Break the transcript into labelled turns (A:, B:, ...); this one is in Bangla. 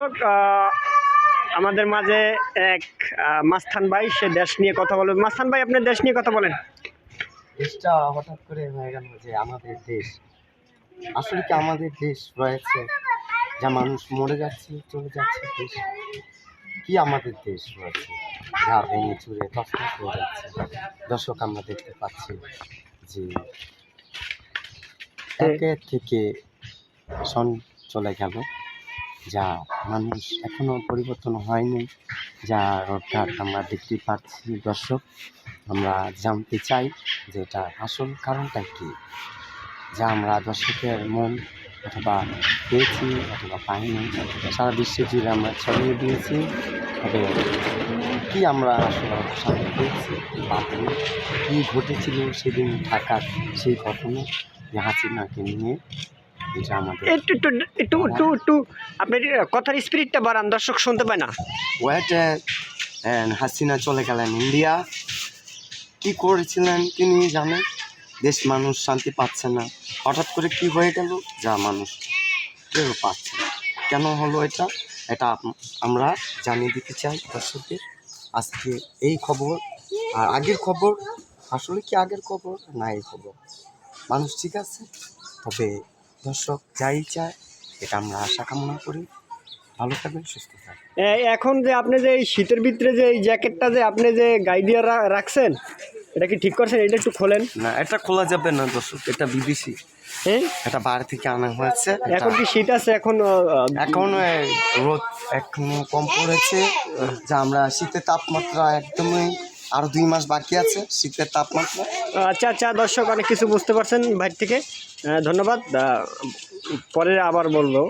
A: আহ, আমাদের মাঝে এক মাস্তান ভাই, সে দেশ নিয়ে কথা বলবে। মাস্তান ভাই, আপনি দেশ নিয়ে কথা বলেন।
B: দেশটা হঠাৎ করে হয়ে গেল যে আমাদের দেশ, আসলে কি আমাদের দেশ রয়েছে? যা মানুষ মরে যাচ্ছে, চলে যাচ্ছে, দেশ কি আমাদের দেশ রয়েছে যা ভেঙে চুরে তছনছ হয়ে যাচ্ছে? দর্শক, আমরা দেখতে পাচ্ছি যে একের থেকে সন চলে গেল, যা মানুষ এখনো পরিবর্তন হয়নি, যা রোডঘাট আমরা দেখতে পাচ্ছি। দর্শক, আমরা জানতে চাই যে এটা আসল কারণটা কি, যা আমরা দর্শকের মন অথবা পেয়েছি অথবা পাইনি, সারা বিশ্বে জুড়ে আমরা ছড়িয়ে দিয়েছি। তবে কি আমরা আসলে শান্তি পেয়েছি বা কী ঘটেছিল সেদিন ঢাকার সেই ঘটনা, যে হাসিনাকে নিয়ে, এটা আমাদের
A: একটু একটু একটু একটু একটু আপনার কথার স্পিরিটটা বাড়ান, দর্শক শুনতে পায় না।
B: ওয়েটে হাসিনা চলে গেলেন ইন্ডিয়া। কি করেছিলেন তিনি জানেন? দেশ মানুষ শান্তি পাচ্ছে না, হঠাৎ করে কি হয়ে গেল যা মানুষ কেউ পাচ্ছে না। কেন হলো এটা? এটা আমরা জানিয়ে দিতে চাই দর্শকদের আজকে এই খবর। আর আগের খবর, আসলে কি আগের খবর না এই খবর? মানুষ ঠিক আছে, তবে দর্শক যাই চায় এটা আমরা আশা কামনা করি। ভালো থাকবেন, সুস্থ থাকবেন।
A: এখন যে আপনি যে এই শীতের ভিতরে যে এই জ্যাকেটটা যে আপনি যে গায়ে দিয়ে রাখছেন, এটা কি ঠিক করছেন? এটা একটু খোলেন।
B: না, এটা খোলা যাবে না দর্শক, এটা বিদেশি,
A: হ্যাঁ,
B: এটা বাইরে থেকে আনা হয়েছে।
A: এখন কি শীত আছে? এখন
B: এখন রোদ এখনো কম পড়েছে, যা আমরা শীতের তাপমাত্রা একদমই আরো 2 মাস বাকি আছে শীতের তাপমাত্রা।
A: আচ্ছা আচ্ছা, দর্শক অনেক কিছু বুঝতে পারছেন বাইরে থেকে। ধন্যবাদ। পরে আবার বলবো।